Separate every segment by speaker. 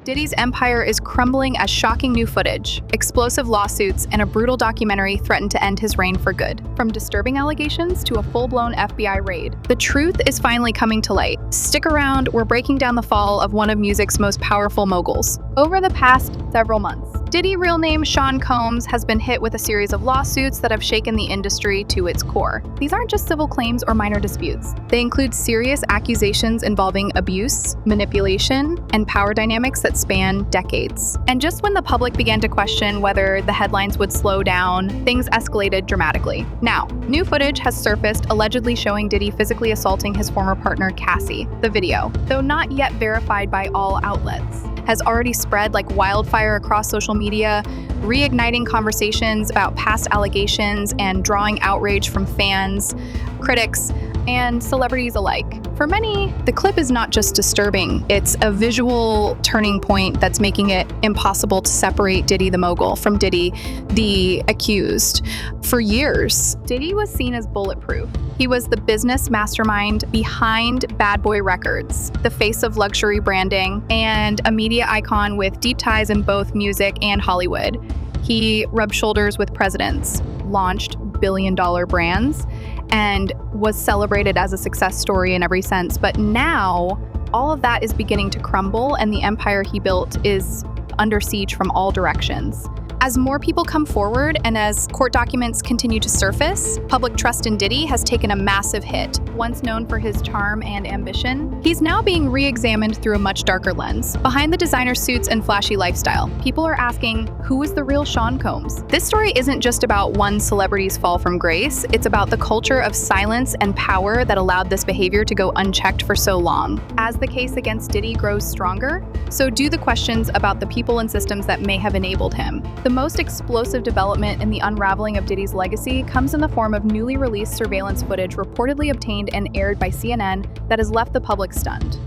Speaker 1: Diddy's empire is crumbling as shocking new footage, explosive lawsuits, and a brutal documentary threaten to end his reign for good. From disturbing allegations to a full-blown FBI raid, the truth is finally coming to light. Stick around, we're breaking down the fall of one of music's most powerful moguls. Over the past several months, Diddy, real name Sean Combs, has been hit with a series of lawsuits that have shaken the industry to its core. These aren't just civil claims or minor disputes. They include serious accusations involving abuse, manipulation, and power dynamics that span decades. And just when the public began to question whether the headlines would slow down, things escalated dramatically. Now, new footage has surfaced allegedly showing Diddy physically assaulting his former partner Cassie. The video, though not yet verified by all outlets, has already spread like wildfire across social media, reigniting conversations about past allegations and drawing outrage from fans, critics, and celebrities alike. For many, the clip is not just disturbing, it's a visual turning point that's making it impossible to separate Diddy the mogul from Diddy the accused. For years, Diddy was seen as bulletproof. He was the business mastermind behind Bad Boy Records, the face of luxury branding, and a media icon with deep ties in both music and Hollywood. He rubbed shoulders with presidents, launched billion-dollar brands, and was celebrated as a success story in every sense. But now, all of that is beginning to crumble, and the empire he built is under siege from all directions. As more people come forward and as court documents continue to surface, public trust in Diddy has taken a massive hit. Once known for his charm and ambition, he's now being re-examined through a much darker lens. Behind the designer suits and flashy lifestyle, people are asking, who is the real Sean Combs? This story isn't just about one celebrity's fall from grace, it's about the culture of silence and power that allowed this behavior to go unchecked for so long. As the case against Diddy grows stronger, so do the questions about the people and systems that may have enabled him. The most explosive development in the unraveling of Diddy's legacy comes in the form of newly released surveillance footage reportedly obtained and aired by CNN that has left the public stunned.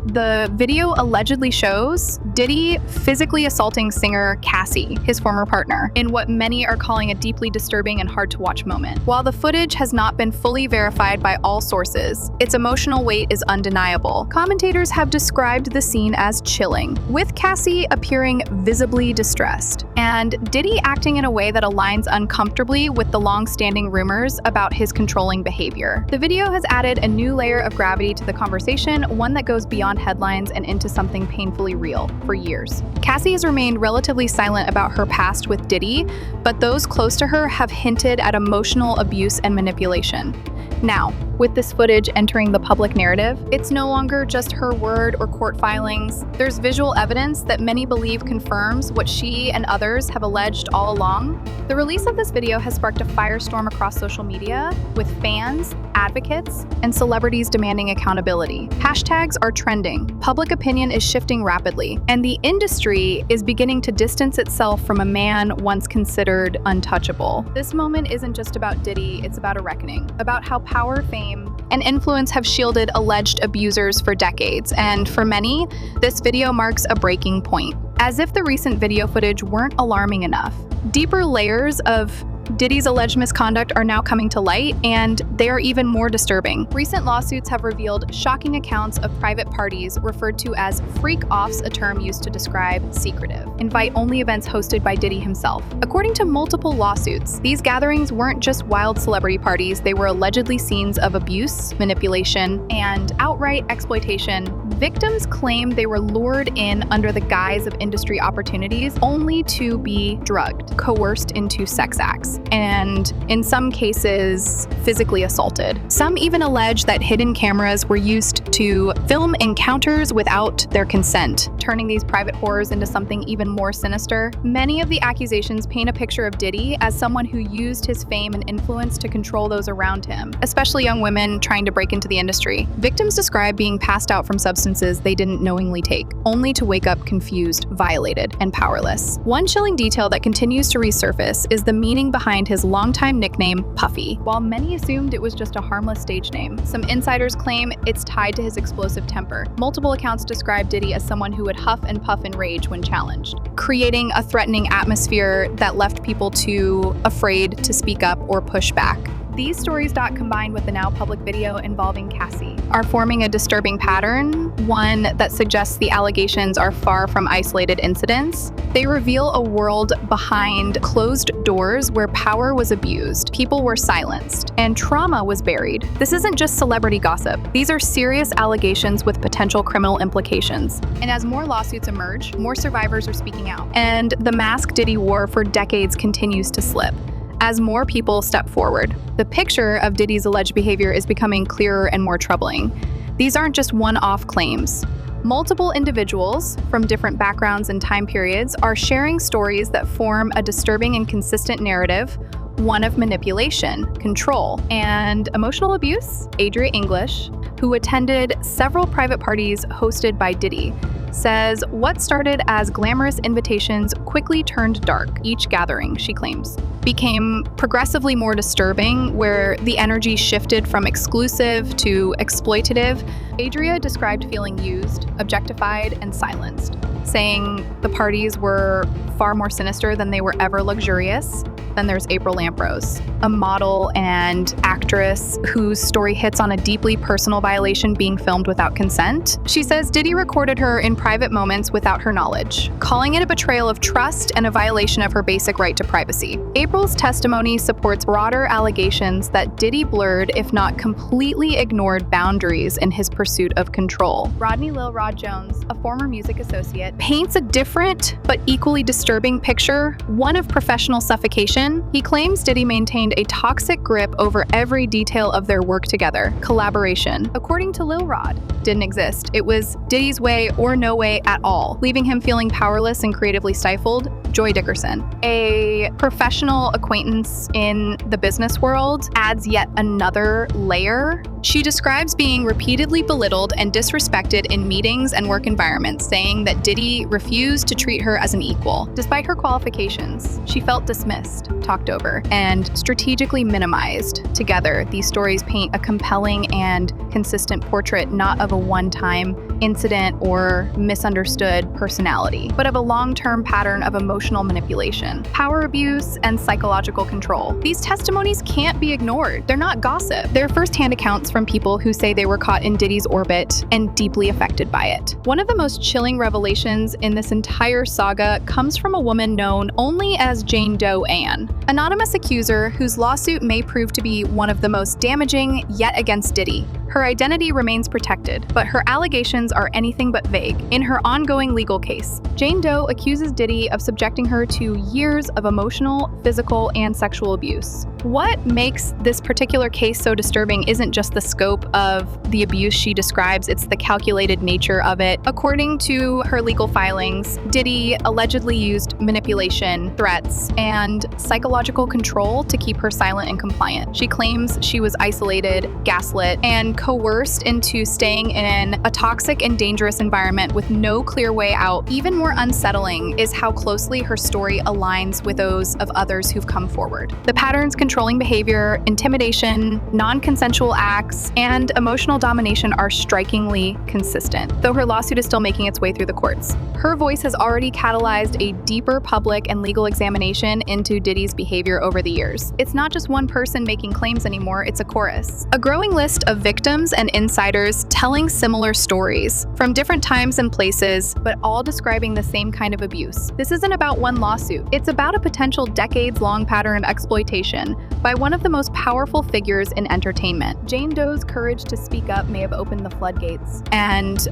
Speaker 1: The video allegedly shows Diddy physically assaulting singer Cassie, his former partner, in what many are calling a deeply disturbing and hard to watch moment. While the footage has not been fully verified by all sources, its emotional weight is undeniable. Commentators have described the scene as chilling, with Cassie appearing visibly distressed, and Diddy acting in a way that aligns uncomfortably with the long-standing rumors about his controlling behavior. The video has added a new layer of gravity to the conversation, one that goes beyond headlines and into something painfully real. For years, Cassie has remained relatively silent about her past with Diddy, but those close to her have hinted at emotional abuse and manipulation. Now, with this footage entering the public narrative, it's no longer just her word or court filings. There's visual evidence that many believe confirms what she and others have alleged all along. The release of this video has sparked a firestorm across social media, with fans, advocates, and celebrities demanding accountability. Hashtags are trending, public opinion is shifting rapidly, and the industry is beginning to distance itself from a man once considered untouchable. This moment isn't just about Diddy, it's about a reckoning, about how power, fame, and influence have shielded alleged abusers for decades, and for many, this video marks a breaking point. As if the recent video footage weren't alarming enough, deeper layers of Diddy's alleged misconduct are now coming to light, and they are even more disturbing. Recent lawsuits have revealed shocking accounts of private parties referred to as freak-offs, a term used to describe secretive, invite-only events hosted by Diddy himself. According to multiple lawsuits, these gatherings weren't just wild celebrity parties, they were allegedly scenes of abuse, manipulation, and outright exploitation. Victims claim they were lured in under the guise of industry opportunities only to be drugged, coerced into sex acts, and in some cases, physically assaulted. Some even allege that hidden cameras were used to film encounters without their consent, turning these private horrors into something even more sinister. Many of the accusations paint a picture of Diddy as someone who used his fame and influence to control those around him, especially young women trying to break into the industry. Victims describe being passed out from substances they didn't knowingly take, only to wake up confused, violated, and powerless. One chilling detail that continues to resurface is the meaning behind his longtime nickname, Puffy. While many assumed it was just a harmless stage name, some insiders claim it's tied to his explosive temper. Multiple accounts describe Diddy as someone who would huff and puff in rage when challenged, creating a threatening atmosphere that left people too afraid to speak up or push back. These stories, combined with the now public video involving Cassie, are forming a disturbing pattern, one that suggests the allegations are far from isolated incidents. They reveal a world behind closed doors where power was abused, people were silenced, and trauma was buried. This isn't just celebrity gossip. These are serious allegations with potential criminal implications. And as more lawsuits emerge, more survivors are speaking out. And the mask Diddy wore for decades continues to slip as more people step forward. The picture of Diddy's alleged behavior is becoming clearer and more troubling. These aren't just one-off claims. Multiple individuals from different backgrounds and time periods are sharing stories that form a disturbing and consistent narrative, one of manipulation, control, and emotional abuse. Adria English, who attended several private parties hosted by Diddy, says what started as glamorous invitations quickly turned dark. Each gathering, she claims, became progressively more disturbing, where the energy shifted from exclusive to exploitative. Adria described feeling used, objectified, and silenced, saying the parties were far more sinister than they were ever luxurious. Then there's April Lampros, a model and actress whose story hits on a deeply personal violation being filmed without consent. She says Diddy recorded her in private moments without her knowledge, calling it a betrayal of trust and a violation of her basic right to privacy. April's testimony supports broader allegations that Diddy blurred, if not completely ignored, boundaries in his pursuit of control. Rodney Lil Rod Jones, a former music associate, paints a different but equally disturbing picture, one of professional suffocation. He claims Diddy maintained a toxic grip over every detail of their work together. Collaboration, according to Lil Rod, didn't exist. It was Diddy's way or no way at all, leaving him feeling powerless and creatively stifled. Joy Dickerson, a professional acquaintance in the business world, adds yet another layer. She describes being repeatedly belittled and disrespected in meetings and work environments, saying that Diddy refused to treat her as an equal. Despite her qualifications, she felt dismissed, talked over, and strategically minimized. Together, these stories paint a compelling and consistent portrait not of a one-time incident or misunderstood personality, but of a long-term pattern of emotional manipulation, power abuse, and psychological control. These testimonies can't be ignored. They're not gossip. They're first-hand accounts from people who say they were caught in Diddy's orbit and deeply affected by it. One of the most chilling revelations in this entire saga comes from a woman known only as Jane Doe Ann, anonymous accuser whose lawsuit may prove to be one of the most damaging yet against Diddy. Her identity remains protected, but her allegations are anything but vague. In her ongoing legal case, Jane Doe accuses Diddy of subjecting her to years of emotional, physical, and sexual abuse. What makes this particular case so disturbing isn't just the scope of the abuse she describes, it's the calculated nature of it. According to her legal filings, Diddy allegedly used manipulation, threats, and psychological control to keep her silent and compliant. She claims she was isolated, gaslit, and coerced into staying in a toxic and dangerous environment with no clear way out. Even more unsettling is how closely her story aligns with those of others who've come forward. The patterns controlling behavior, intimidation, non-consensual acts, and emotional domination are strikingly consistent, though her lawsuit is still making its way through the courts. Her voice has already catalyzed a deeper public and legal examination into Diddy's behavior over the years. It's not just one person making claims anymore, it's a chorus. A growing list of victims and insiders telling similar stories from different times and places, but all describing the same kind of abuse. This isn't about one lawsuit. It's about a potential decades-long pattern of exploitation by one of the most powerful figures in entertainment. Jane Doe's courage to speak up may have opened the floodgates, and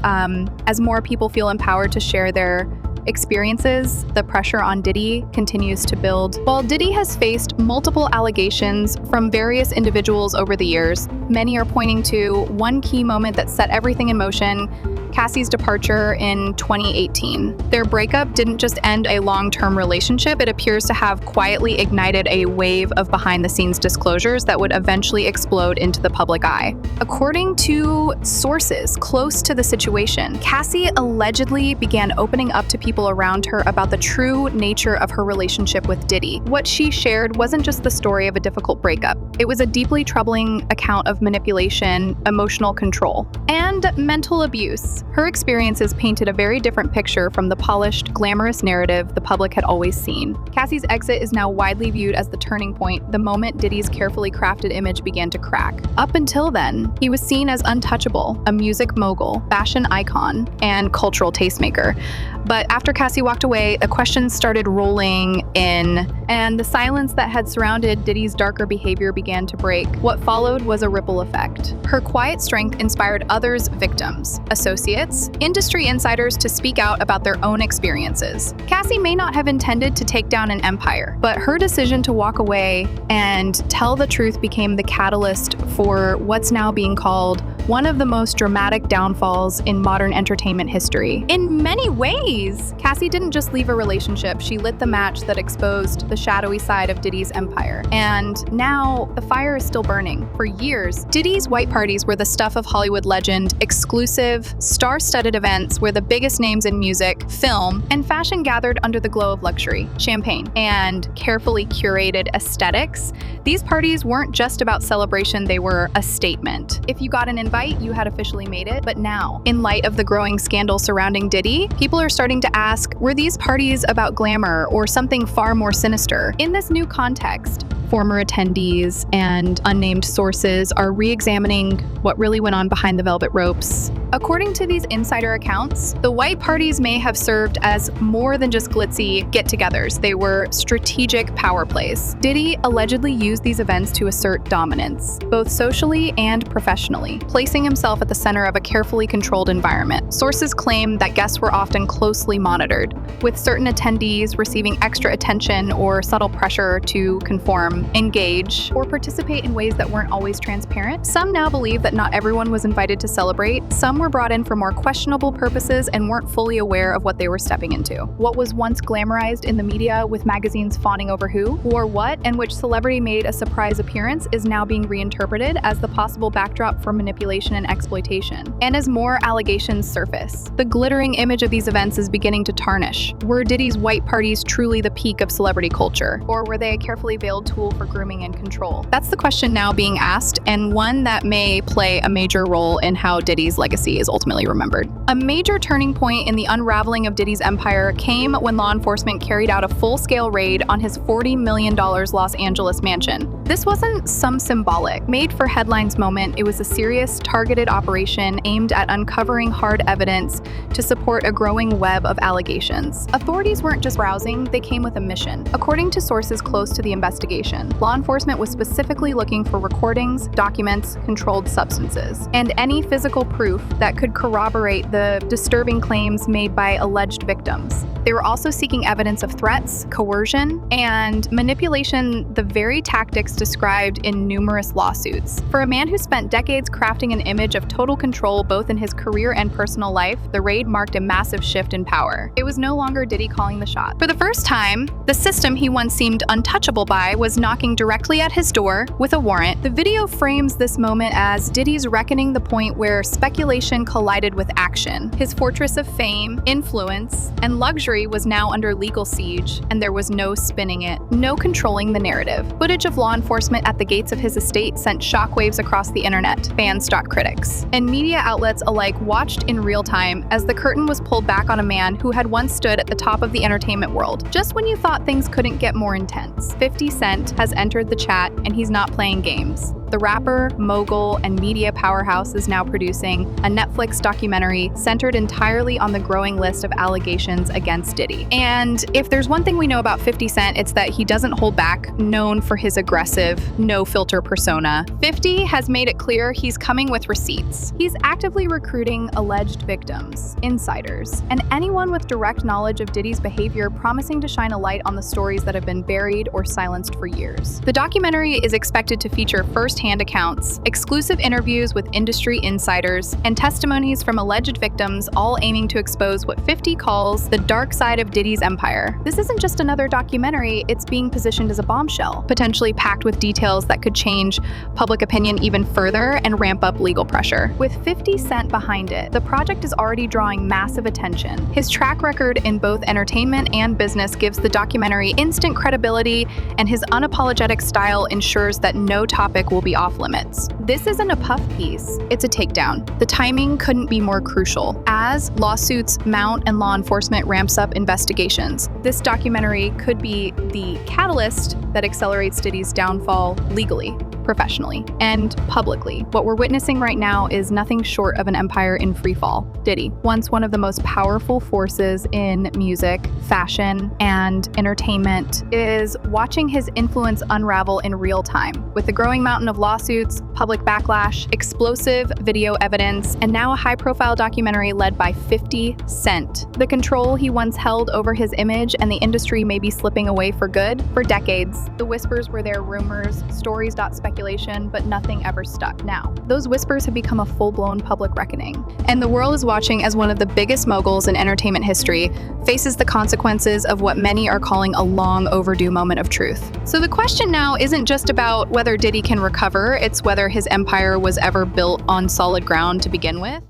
Speaker 1: as more people feel empowered to share their experiences, the pressure on Diddy continues to build. While Diddy has faced multiple allegations from various individuals over the years, many are pointing to one key moment that set everything in motion: Cassie's departure in 2018. Their breakup didn't just end a long-term relationship, it appears to have quietly ignited a wave of behind-the-scenes disclosures that would eventually explode into the public eye. According to sources close to the situation, Cassie allegedly began opening up to people around her about the true nature of her relationship with Diddy. What she shared wasn't just the story of a difficult breakup. It was a deeply troubling account of manipulation, emotional control, and mental abuse. case. Her experiences painted a very different picture from the polished, glamorous narrative the public had always seen. Cassie's exit is now widely viewed as the turning point, the moment Diddy's carefully crafted image began to crack. Up until then, he was seen as untouchable, a music mogul, fashion icon, and cultural tastemaker. But after Cassie walked away, the questions started rolling in, and the silence that had surrounded Diddy's darker behavior began to break. What followed was a ripple effect. Her quiet strength inspired others' victims, associates, industry insiders to speak out about their own experiences. Cassie may not have intended to take down an empire, but her decision to walk away and tell the truth became the catalyst for what's now being called one of the most dramatic downfalls in modern entertainment history. In many ways, Cassie didn't just leave a relationship, she lit the match that exposed the shadowy side of Diddy's empire. And now, the fire is still burning. For years, Diddy's white parties were the stuff of Hollywood legend, exclusive, star-studded events where the biggest names in music, film, and fashion gathered under the glow of luxury, champagne, and carefully curated aesthetics. These parties weren't just about celebration, they were a statement. If you got an invite, you had officially made it. But now, in light of the growing scandal surrounding Diddy, people are starting to ask, were these parties about glamour or something far more sinister? In this new context, former attendees and unnamed sources are re-examining what really went on behind the velvet ropes. According to these insider accounts, the white parties may have served as more than just glitzy get-togethers. They were strategic power plays. Diddy allegedly used these events to assert dominance, both socially and professionally, placing himself at the center of a carefully controlled environment. Sources claim that guests were often closely monitored, with certain attendees receiving extra attention or subtle pressure to conform, engage, or participate in ways that weren't always transparent. Some now believe that not everyone was invited to celebrate. Some were brought in for more questionable purposes and weren't fully aware of what they were stepping into. What was once glamorized in the media, with magazines fawning over who wore what, and which celebrity made a surprise appearance, is now being reinterpreted as the possible backdrop for manipulation and exploitation. And as more allegations surface, the glittering image of these events is beginning to tarnish. Were Diddy's white parties truly the peak of celebrity culture, or were they a carefully veiled tool for grooming and control? That's the question now being asked, and one that may play a major role in how Diddy's legacy is ultimately remembered. A major turning point in the unraveling of Diddy's empire came when law enforcement carried out a full-scale raid on his $40 million Los Angeles mansion. This wasn't some symbolic, made-for-headlines moment. It was a serious, targeted operation aimed at uncovering hard evidence to support a growing web of allegations. Authorities weren't just browsing, they came with a mission. According to sources close to the investigation, law enforcement was specifically looking for recordings, documents, controlled substances, and any physical proof that could corroborate the disturbing claims made by alleged victims. They were also seeking evidence of threats, coercion, and manipulation, the very tactics described in numerous lawsuits. For a man who spent decades crafting an image of total control both in his career and personal life, the raid marked a massive shift in power. It was no longer Diddy calling the shot. For the first time, the system he once seemed untouchable by was knocking directly at his door with a warrant. The video frames this moment as Diddy's reckoning the point where speculation collided with action. His fortress of fame, influence, and luxury was now under legal siege, and there was no spinning it, no controlling the narrative. Footage of law enforcement at the gates of his estate sent shockwaves across the internet. Fans struck critics, and media outlets alike watched in real time as the curtain was pulled back on a man who had once stood at the top of the entertainment world. Just when you thought things couldn't get more intense, 50 Cent has entered the chat, and he's not playing games. The rapper, mogul, and media powerhouse is now producing a Netflix documentary centered entirely on the growing list of allegations against Diddy. And if there's one thing we know about 50 Cent, it's that he doesn't hold back, known for his aggressive, no-filter persona. 50 has made it clear he's coming with receipts. He's actively recruiting alleged victims, insiders, and anyone with direct knowledge of Diddy's behavior, promising to shine a light on the stories that have been buried or silenced for years. The documentary is expected to feature first-hand accounts, exclusive interviews with industry insiders, and testimonies from alleged victims, all aiming to expose what 50 calls the dark side of Diddy's empire. This isn't just another documentary, it's being positioned as a bombshell, potentially packed with details that could change public opinion even further and ramp up legal pressure. With 50 Cent behind it, the project is already drawing massive attention. His track record in both entertainment and business gives the documentary instant credibility, and his unapologetic style ensures that no topic will be be off limits. This isn't a puff piece, it's a takedown. The timing couldn't be more crucial. As lawsuits mount and law enforcement ramps up investigations, this documentary could be the catalyst that accelerates Diddy's downfall legally, professionally, and publicly. What we're witnessing right now is nothing short of an empire in freefall. Diddy, once one of the most powerful forces in music, fashion, and entertainment, is watching his influence unravel in real time. With the growing mountain of lawsuits, public backlash, explosive video evidence, and now a high-profile documentary led by 50 Cent. The control he once held over his image and the industry may be slipping away for good. For decades, the whispers were there, rumors, stories, speculation, but nothing ever stuck. Now, those whispers have become a full-blown public reckoning, and the world is watching as one of the biggest moguls in entertainment history faces the consequences of what many are calling a long overdue moment of truth. So the question now isn't just about whether Diddy can recover, it's whether his empire was ever built on solid ground to begin with.